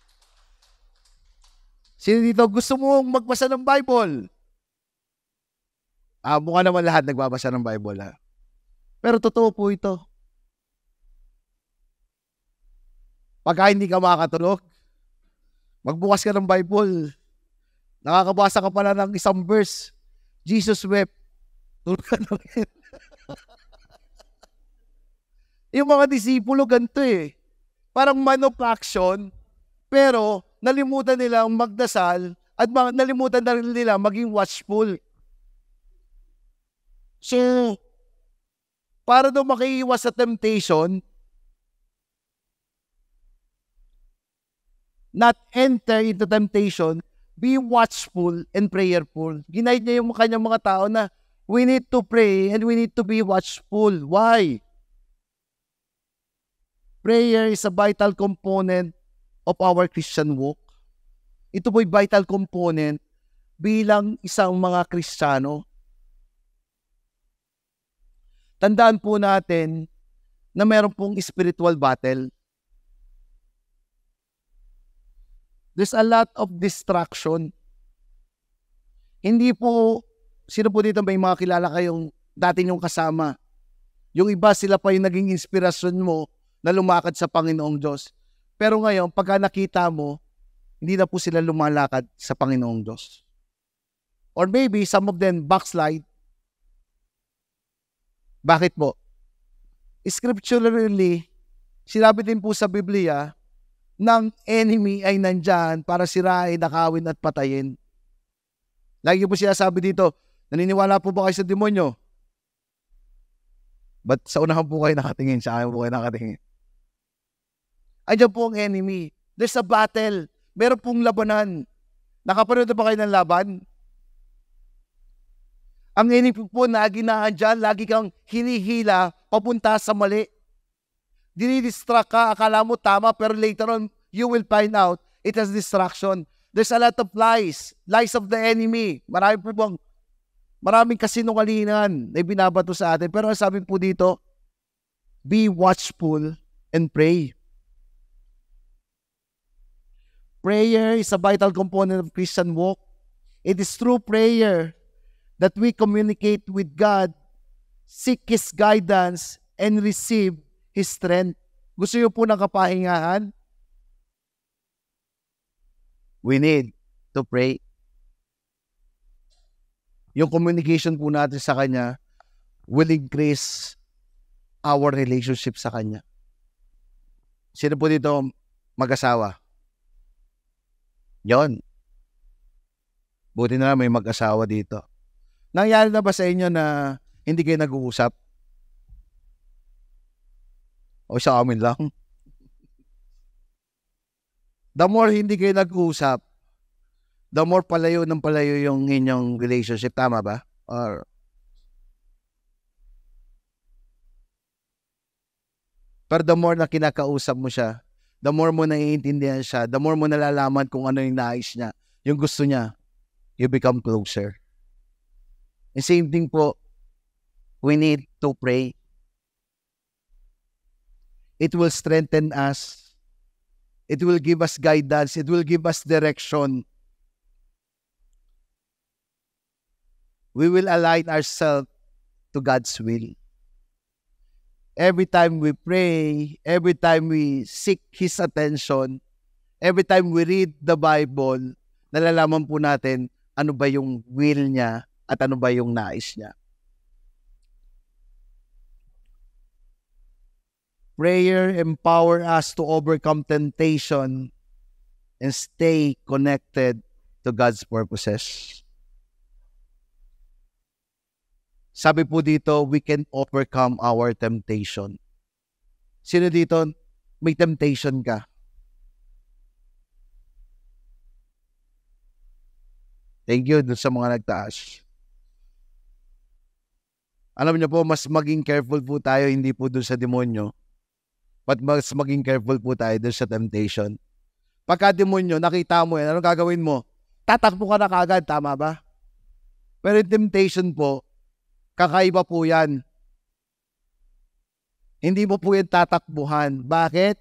Sino dito gusto mong magbasa ng Bible? Mukha naman lahat nagbabasa ng Bible. Ha? Pero totoo po ito. Pagka hindi ka makakatulog, magbukas ka ng Bible. Nakakabasa ka pala ng isang verse. Jesus wept. Tulog ka na rin. Yung mga disipulo ganito eh. Parang man of action, pero nalimutan nila ang magdasal at nalimutan na rin nila maging watchful. So, para daw makiiwas sa temptation, not enter into temptation, be watchful and prayerful. Ginaid niya yung kanyang mga tao na we need to pray and we need to be watchful. Why? Prayer is a vital component of our Christian walk. Ito po'y vital component bilang isang mga Kristiyano. Tandaan po natin na meron pong spiritual battle. There's a lot of distraction. Hindi po, sino po dito may mga kilala kayong dati nyong kasama? Yung iba sila pa yung naging inspirasyon mo na lumakad sa Panginoong Diyos. Pero ngayon, pagka nakita mo, hindi na po sila lumalakad sa Panginoong Diyos. Or maybe some of them backslide. Bakit po? Scripturally, sinabi din po sa Biblia, ng enemy ay nandyan para sirain, nakawin at patayin. Lagi po sinasabi dito, naniniwala po ba kayo sa demonyo? Ba't sa unahan po kayo nakatingin? Sa akin po kayo nakatingin. Andiyan po ang enemy. There's a battle. Meron pong labanan. Nakapanood na ba kayo ng laban? Ang enemy po na ginaan, lagi kang hinihila papunta sa mali. Dinidistract ka, akala mo tama, pero later on, you will find out it has distraction. There's a lot of lies of the enemy. Maraming kasinungalingan na binabato sa atin. Pero sabi po dito, be watchful and pray. Prayer is a vital component of Christian walk. It is through prayer that we communicate with God, seek His guidance, and receive His strength. Gusto niyo po ng kapahingahan? We need to pray. Yung communication po natin sa Kanya will increase our relationship sa Kanya. Sino po dito mag-asawa? Yon. Buti na lang may mag-asawa dito. Nangyari na ba sa inyo na hindi kayo nag-uusap? O sa amin lang? The more hindi kayo nag-uusap, the more palayo ng palayo yung inyong relationship. Tama ba? Or pero the more na kinakausap mo siya, the more mo naiintindihan siya, the more mo nalalaman kung ano yung nais niya, yung gusto niya, you become closer. The same thing po, we need to pray. It will strengthen us. It will give us guidance. It will give us direction. We will align ourselves to God's will. Every time we pray, every time we seek His attention, every time we read the Bible, nalalaman po natin ano ba yung will niya at ano ba yung nais niya. Prayer empower us to overcome temptation and stay connected to God's purposes. Sabi po dito, we can overcome our temptation. Sino dito may temptation ka? Thank you dun sa mga nagtaas. Alam niyo po, mas maging careful po tayo, hindi po dun sa demonyo. But mas maging careful po tayo dun sa temptation. Pagka demonyo, nakita mo yan, anong gagawin mo? Tatakbo ka na kagad, tama ba? Pero yung temptation po, kakaiba po yan. Hindi mo po yan tatakbuhan. Bakit?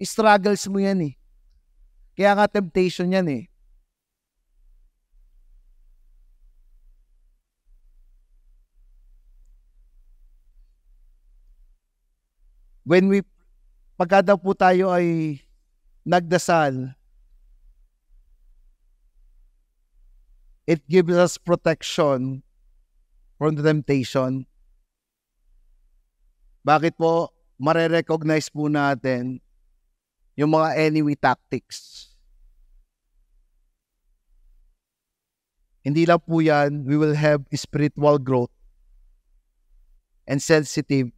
Struggles mo yan eh. Kaya nga temptation yan eh. Pagka daw po tayo ay nagdasal, it gives us protection from the temptation. Bakit po? Mare-recognize po natin yung mga enemy tactics. Hindi lang po yan, we will have spiritual growth and sensitive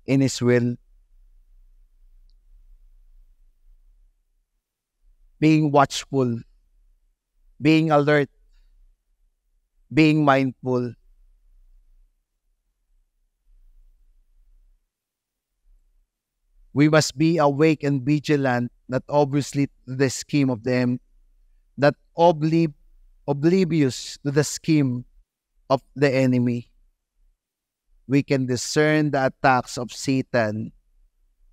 in His will. Being watchful, being alert, being mindful. We must be awake and vigilant, not obviously to the scheme of them, that oblivious to the scheme of the enemy. We can discern the attacks of Satan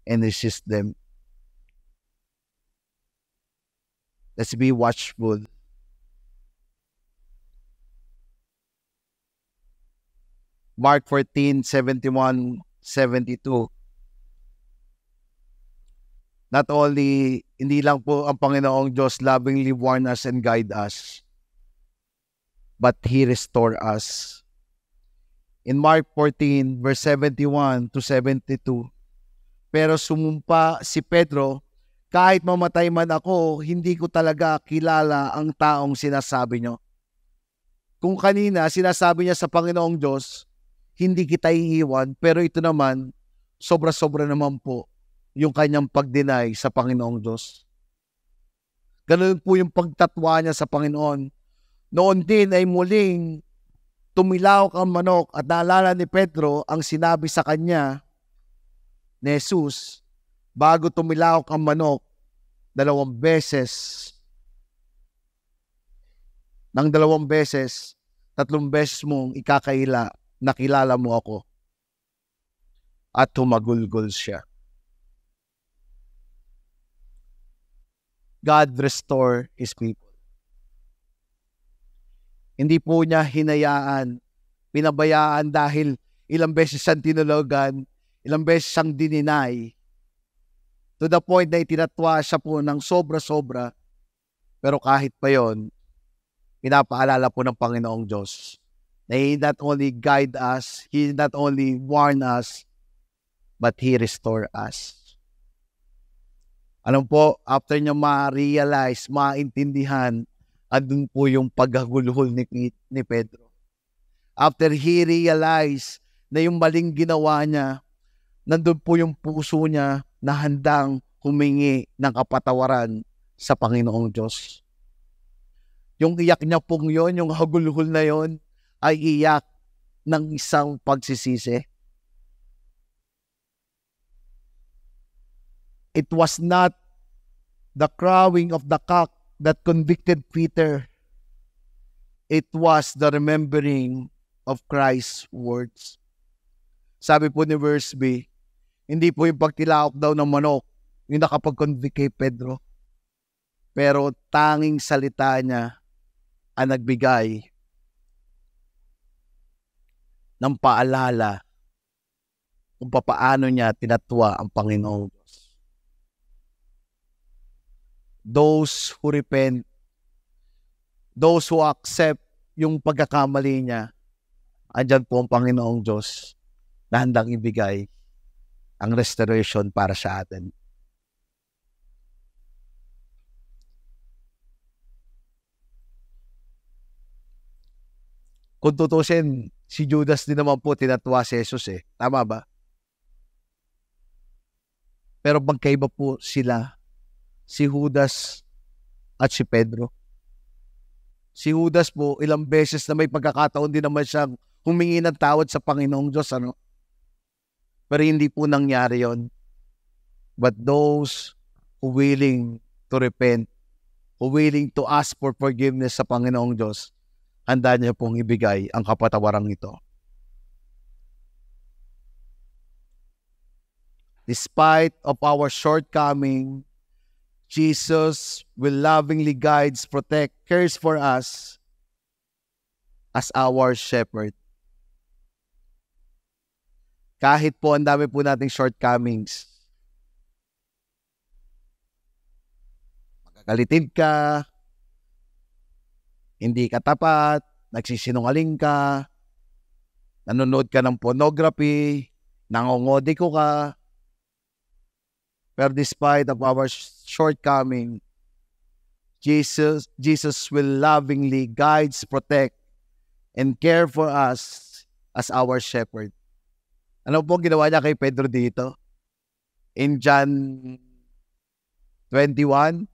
and resist them. Let's be watchful. Mark 14:71 72. Not only, hindi lang po ang Panginoong Diyos lovingly warn us and guide us, but He restore us. In Mark 14, verse 71 to 72, pero sumumpa si Pedro, kahit mamatay man ako, hindi ko talaga kilala ang taong sinasabi nyo. Kung kanina sinasabi niya sa Panginoong Diyos, hindi kita iiwan, pero ito naman, sobra-sobra naman po yung kanyang pag-deny sa Panginoong Diyos. Ganun po yung pagtatwa niya sa Panginoon. Noon din ay muling tumilawak ang manok at naalala ni Pedro ang sinabi sa kanya ni Jesus, bago tumilawak ang manok, 2 beses, ng 2 beses, 3 beses mong ikakaila, nakilala mo ako. At humagulgol siya. God restore His people. Hindi po niya hinayaan, pinabayaan dahil ilang beses siyang tinulogan, ilang beses siyang dininay. To the point na itinatwa siya po ng sobra-sobra. Pero kahit pa yon, pinapaalala po ng Panginoong Diyos na He not only guide us, He not only warn us, but He restore us. Alam po, after niya ma-realize, maintindihan, andun po yung paghagulhol ni Pedro. After he realized na yung maling ginawa niya, nandun po yung puso niya na handang humingi ng kapatawaran sa Panginoong Diyos. Yung iyak niya pong yon, yung hagulhol na yon, ay iyak ng isang pagsisisi. It was not the crowing of the cock that convicted Peter. It was the remembering of Christ's words. Sabi po ni verse B, hindi po yung pagtilaok daw ng manok yung nakapag-convict kay Pedro. Pero tanging salita niya ang nagbigay ng paalala kung paano niya tinatwa ang Panginoong Diyos. Those who repent, those who accept yung pagkakamali niya, andyan po ang Panginoong Diyos na handang ibigay ang restoration para sa atin. Kung tutusin, si Judas din naman po tinatwa si Jesus eh. Tama ba? Pero magkaiba po sila, si Judas at si Pedro. Si Judas po, ilang beses na may pagkakataon din naman siyang humingi ng tawad sa Panginoong Diyos, ano? Pero hindi po nangyari yon. But those who willing to repent, who willing to ask for forgiveness sa Panginoong Diyos, handa niya pong ibigay ang kapatawarang ito. Despite of our shortcoming, Jesus will lovingly guides, protect, cares for us as our shepherd. Kahit po ang dami po nating shortcomings, magagalitin ka, hindi ka tapat, nagsisinungaling ka, nanonood ka ng pornography, nangongodiko ka. Pero despite of our shortcoming, Jesus will lovingly guides, protect, and care for us as our shepherd. Ano po ginawa niya kay Pedro dito? In John 21,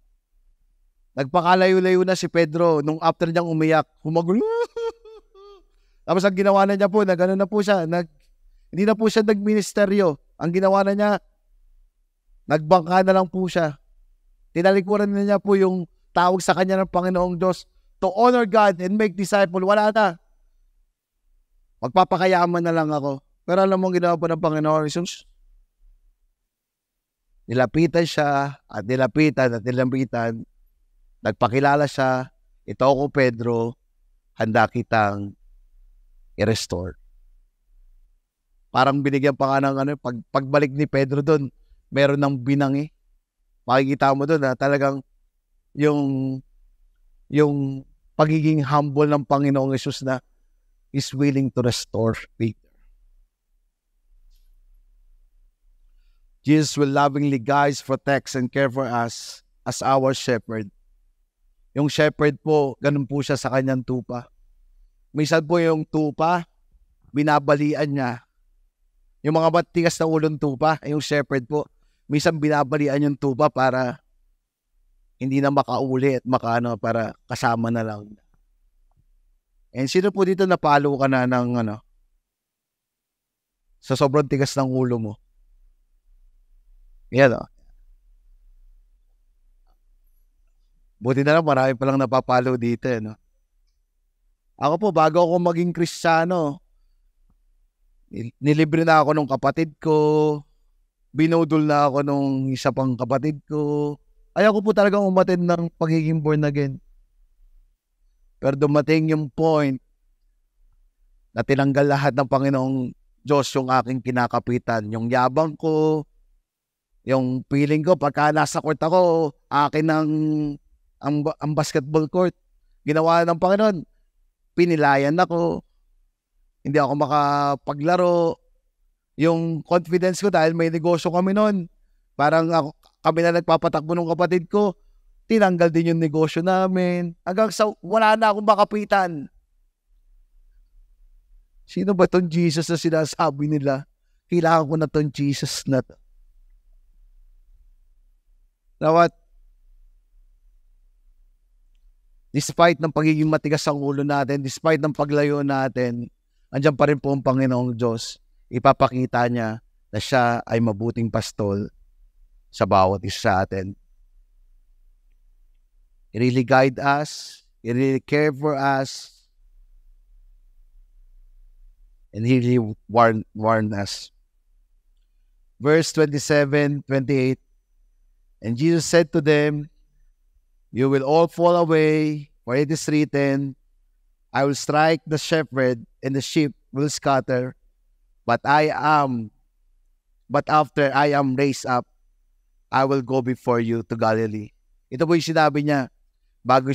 nagpakalayo-layo na si Pedro nung after niyang umiyak, humagulo. Tapos ang ginawa na niya po, nagano na po siya, hindi na po siya nagministeryo. Ang ginawa na niya, nagbangka na lang po siya. Tinalikuran na niya po yung tawag sa kanya ng Panginoong Diyos to honor God and make disciple. Wala na. Magpapakayaman na lang ako. Pero alam mo ginawa po ng Panginoon Jesus? Nilapitan siya at nilapitan. Nagpakilala siya. Ito ako Pedro, handa kitang i-restore. Parang binigyan pa nga ng pagbalik ni Pedro doon, meron ng binangi. Makikita mo doon na talagang yung pagiging humble ng Panginoong Hesus na is willing to restore Peter. Jesus will lovingly guide, protect, and care for us as our shepherd. Yung shepherd po, ganun po siya sa kanyang tupa. Minsan po yung tupa, binabalian niya. Yung mga matigas na ulong tupa, yung shepherd po, minsan binabalian yung tupa para hindi na makauli at para kasama na lang. And sino po dito napalo ka na ng sa sobrang tigas ng ulo mo? Yan Buti na lang marami palang napapalo dito Ako po, bago ako maging Kristiyano, nilibre na ako nung kapatid ko, binudol na ako nung isa pang kapatid ko. Ayaw ko po talagang umattend ng pagiging born again. Pero dumating yung point na tinanggal lahat ng Panginoong Diyos yung aking kinakapitan. Yung yabang ko, yung feeling ko, pagka nasa court ako, akin ang basketball court. Ginawa ng Panginoon. Pinilayan ako. Hindi ako makapaglaro. Yung confidence ko dahil may negosyo kami noon. Parang kami na nagpapatakbo ng kapatid ko. Tinanggal din yung negosyo namin. Hanggang sa wala na akong makapitan. Sino ba itong Jesus na sinasabi nila? Kailangan ko na itong Jesus na to. Now what? Despite ng pagiging matigas ang ulo natin, despite ng paglayo natin, andyan pa rin po ang Panginoong Diyos. Ipapakita niya na siya ay mabuting pastol sa bawat isa sa atin. He really guide us. He really care for us. And He really warn us. Verse 27, 28. And Jesus said to them, you will all fall away, for it is written, I will strike the shepherd, and the sheep will scatter. But after I am raised up, I will go before you to Galilee. Ito po yung sinabi niya bago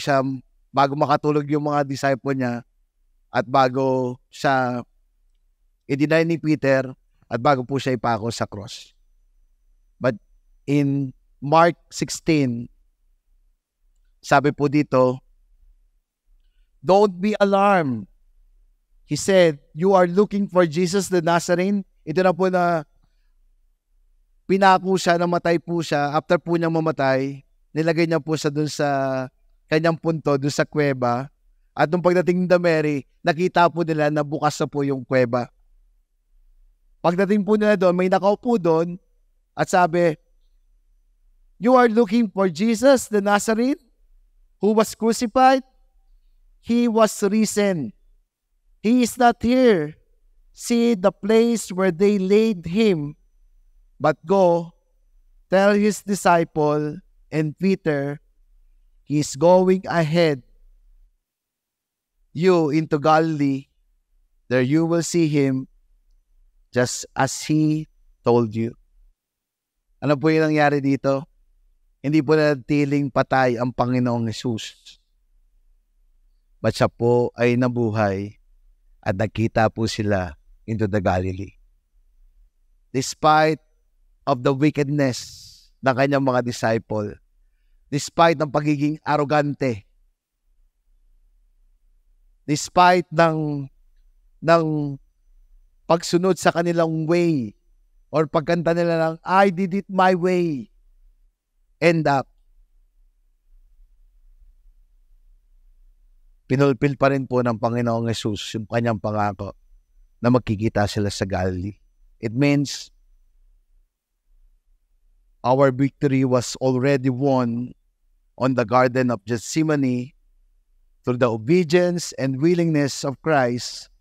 makatulog yung mga disciple niya at bago siya i-deny ni Peter at bago po siya ipako sa cross. But in Mark 16, sabi po dito, don't be alarmed. He said, you are looking for Jesus the Nazarene. Ito na po na pinako siya, namatay po siya. After po niyang mamatay, nilagay niya po siya dun sa kanyang punto, dun sa kuweba. At nung pagdating ni Mary, nakita po nila na bukas na po yung kuweba. Pagdating po nila doon, may nakaupo doon at sabi, you are looking for Jesus the Nazarene who was crucified? He was risen. He is not here. See the place where they laid him. But go, tell his disciple and Peter, he is going ahead you into Galilee. There you will see him just as he told you. Ano po yung nangyari dito? Hindi po natiling patay ang Panginoong Hesus. But siya po ay nabuhay at nagkita po sila into the Galilee. Despite of the wickedness ng kanyang mga disciple, despite ng pagiging arrogante, despite ng pagsunod sa kanilang way or pagkanta nila ng I did it my way, end up pinulpil pa rin po ng Panginoong Hesus yung kanyang pangako na magkikita sila sa Galilee. It means our victory was already won on the Garden of Gethsemane through the obedience and willingness of Christ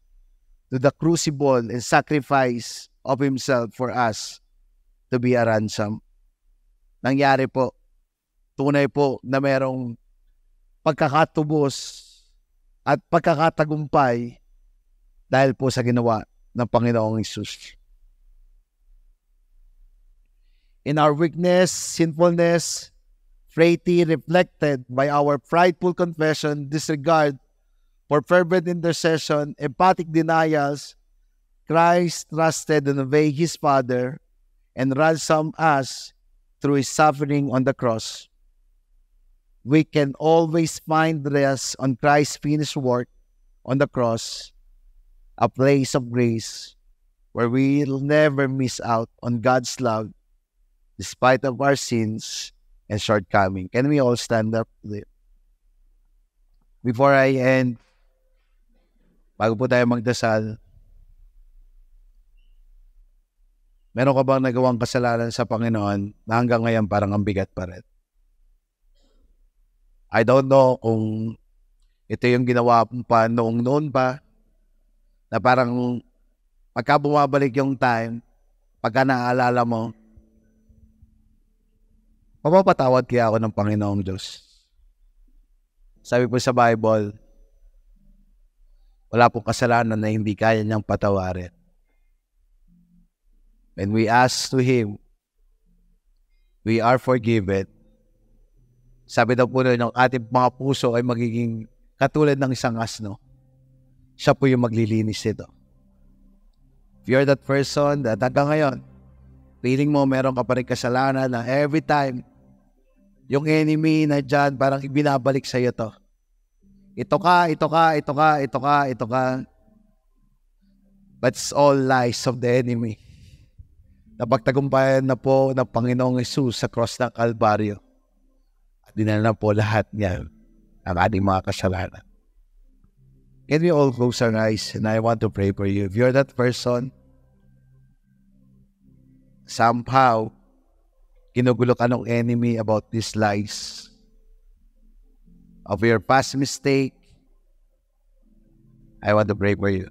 to the crucible and sacrifice of Himself for us to be a ransom. Nangyari po, tunay po na merong pagkakatubos at pagkakatagumpay dahil po sa ginawa ng Panginoong Hesus. In our weakness, sinfulness, frailty reflected by our prideful confession, disregard for fervent intercession, emphatic denials, Christ trusted and obeyed His Father and ransomed us through His suffering on the cross. We can always find rest on Christ's finished work on the cross, a place of grace where we'll never miss out on God's love despite of our sins and shortcomings. Can we all stand up? Before I end, bago po tayo magdasal, meron ka bang nagawang kasalanan sa Panginoon na hanggang ngayon parang ang bigat pa rin? I don't know kung ito yung ginawa pa noon pa, na parang pagka bumabalik yung time, pagka naaalala mo, mapapatawad kaya ako ng Panginoong Diyos. Sabi po sa Bible, wala pong kasalanan na hindi kaya niyang patawarin. When we ask to Him, we are forgiven. Sabi daw po ng ating mga puso ay magiging katulad ng isang asno. Siya po yung maglilinis nito. If you're that person that hanggang ngayon, feeling mo meron ka pa rin kasalanan na every time, yung enemy na dyan, parang ibinabalik sa'yo to. Ito ka. But it's all lies of the enemy. Napagtagumpayan na po ng Panginoong Jesus sa cross ng Kalbaryo. At dinala na po lahat niya ang ating mga kasalanan. Can we all close our eyes? And I want to pray for you. If you're that person, somehow, ginugulo ka ng enemy about these lies of your past mistake, I want to pray for you.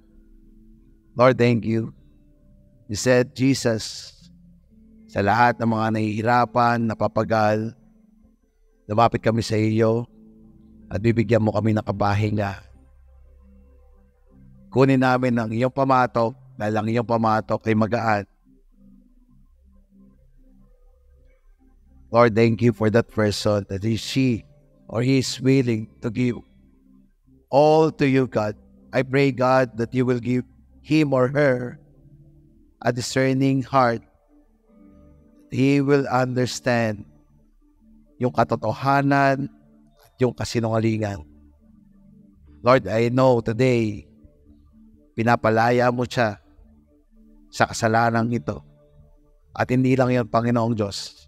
Lord, thank you. You said, Jesus, sa lahat ng mga nahihirapan, napapagal, lumapit kami sa iyo at bibigyan mo kami ng kapahinga. Kunin namin ang iyong pamatok dahil ang iyong pamatok ay magaan. Lord, thank you for that person that she or he is willing to give all to you, God. I pray, God, that you will give him or her a discerning heart. He will understand yung katotohanan at yung kasinungalingan. Lord, I know today, pinapalaya mo siya sa kasalanan ito. At hindi lang yan, Panginoong Diyos.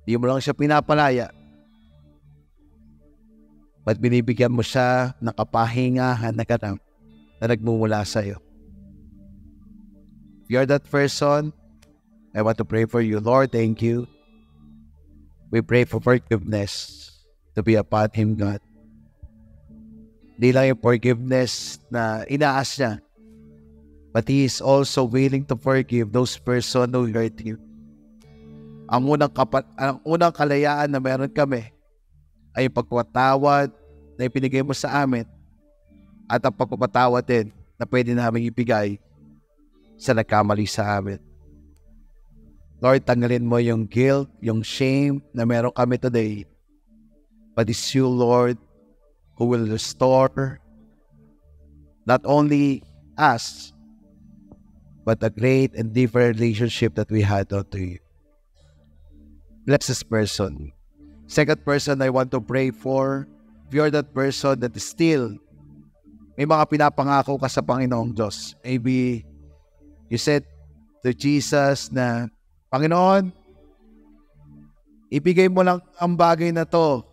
Hindi mo lang siya pinapalaya, but binibigyan mo siya ng kapahingahan na ganap na nagmumula sa iyo. If you're that person, I want to pray for you. Lord, thank you. We pray for forgiveness to be upon him, God. Hindi lang yung forgiveness na inaas niya, but he is also willing to forgive those person who hurt you. Ang unang kalayaan na meron kami ay yung pagpapatawad na ipinigay mo sa amin at ang pagpapatawad din na pwede namin ibigay sa nagkamali sa amin. Lord, tanggalin mo yung guilt, yung shame na meron kami today. But it's you, Lord, who will restore not only us, but a great and deeper relationship that we had unto you. Bless this person. Second person I want to pray for, if you're that person that is still may mga pinapangako ka sa Panginoong Diyos. Maybe you said to Jesus na, Panginoon, ibigay mo lang ang bagay na to.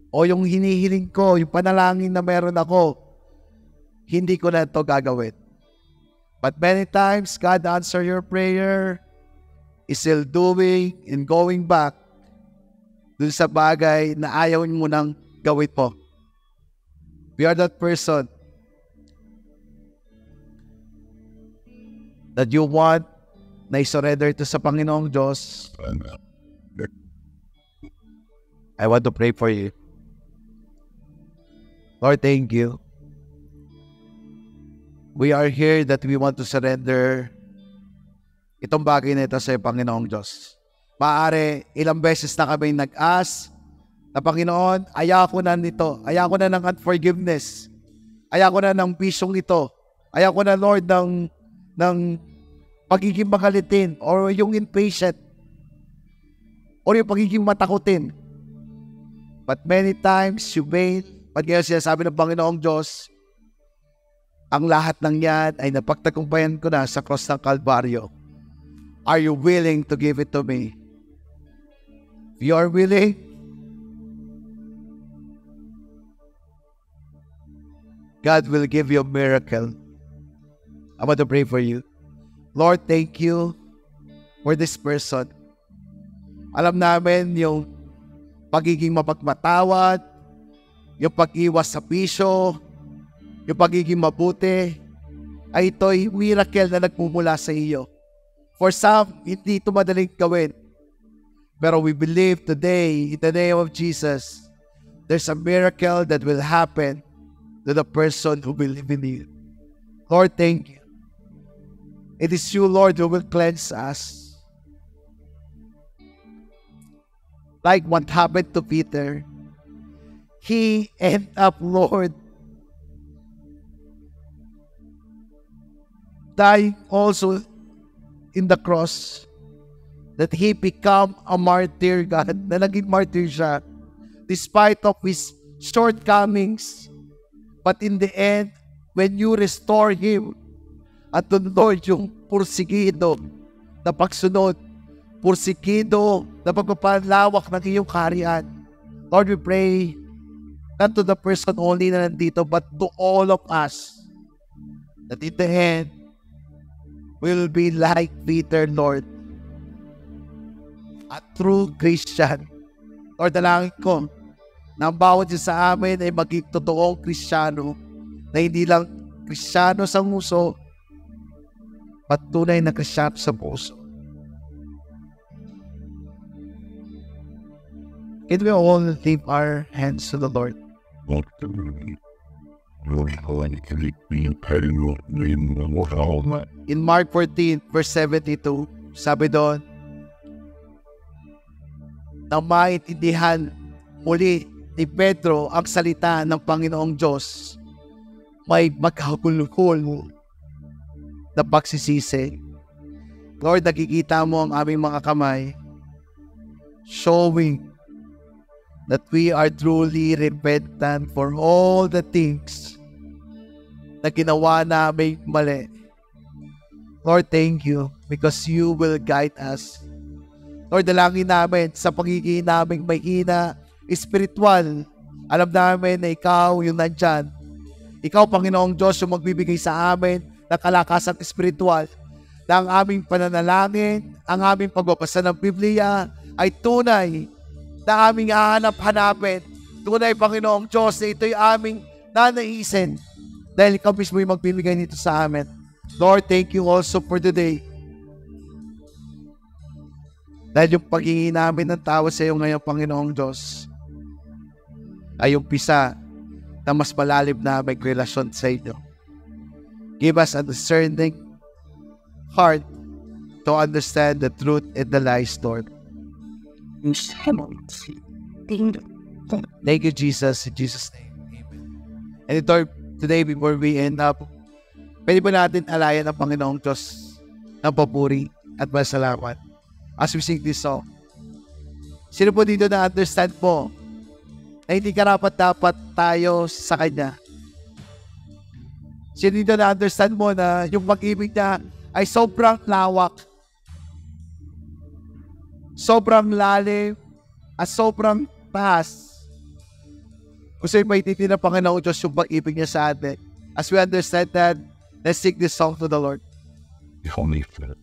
O yung hinihiling ko, yung panalangin na meron ako, hindi ko na ito gagawin. But many times, God answer your prayer, is still doing and going back dun sa bagay na ayaw mo nang gawin mo. We are that person that you want na i-surrender ito sa Panginoong Diyos. I want to pray for you. Lord, thank you. We are here that we want to surrender itong bagay na ito sa Panginoong Diyos. Maaari, ilang beses na kami nag-ask na Panginoon, ayoko na nito. Ayoko na ng unforgiveness. Ayoko na ng bisyong ito. Ayoko na, Lord, ng pagiging makalitin or yung impatient or yung pagiging matakutin. But many times, you fail. Pag ngayon sinasabi ng Panginoong Diyos, ang lahat ng yan ay napagtagumpayan ko na sa cross ng Kalbaryo. Are you willing to give it to me? If you are willing, God will give you a miracle. I want to pray for you. Lord, thank you for this person. Alam namin yung pagiging mapagmatawad, yung pag-iwas sa bisyo, yung pagiging mabuti, ay ito'y miracle na nagmumula sa iyo. For some, hindi ito madaling gawin. Pero we believe today, in the name of Jesus, there's a miracle that will happen to the person who believes in you. Lord, thank you. It is you, Lord, who will cleanse us. Like what happened to Peter, he ended up, Lord, dying also in the cross, that he become a martyr, God, na naging martyr siya, despite of his shortcomings. But in the end, when you restore him, at doon, Lord, yung pursigido na pagsunod, pursigido na pagpapanlawak ng iyong kaharian. Lord, we pray, not to the person only na nandito, but to all of us, that in the end, will be like Peter, Lord, a true Christian. Lord, dalangin ko na ang bawat isa sa amin ay maging totoong Kristiyano, na hindi lang Kristiyano sa nguso, but tunay na Kristiyano sa puso. Can we all lift our hands to the Lord? In Mark 14, verse 72, sabi doon, na maintindihan muli ni Pedro ang salita ng Panginoong Diyos, may maghahulhul na pagsisisi. Lord, nakikita mo ang aming mga kamay, showing that we are truly repentant for all the things na ginawa namin mali. Lord, thank you because you will guide us. Lord, dalangin namin sa pagiging naming mahina, espiritual. Alam namin na ikaw yung nandyan. Ikaw, Panginoong Diyos, yung magbibigay sa amin ng kalakasang espiritual, na ang aming pananalangin, ang aming pagbabasa ng Biblia ay tunay na aming hahanap-hanapin. Tunay, Panginoong Diyos, na ito'y aming nanaisin dahil ikaw mismo yung magbibigay nito sa amin. Lord, thank you also for today. Dahil yung paghingi namin ng tawa sa iyo ngayon, Panginoong Diyos, ay umpisa na mas malalim na may relasyon sa inyo. Give us a discerning heart to understand the truth and the lies, Lord. Thank you, Jesus. In Jesus' name, amen. And Lord, today before we end up, pwede ba natin alayan ang Panginoong Diyos ng papuri at masalamat as we sing this song? Sino po dito na understand po na hindi karapat-dapat tayo sa Kanya? Sino dito na understand mo na yung pag-ibig niya ay sobrang lawak, sobrang lalim, at sobrang taas? Gusto yung maitintin ng Panginoong Diyos yung pag-ibig niya sa atin. As we understand that, let's sing this song to the Lord. The Holy Spirit.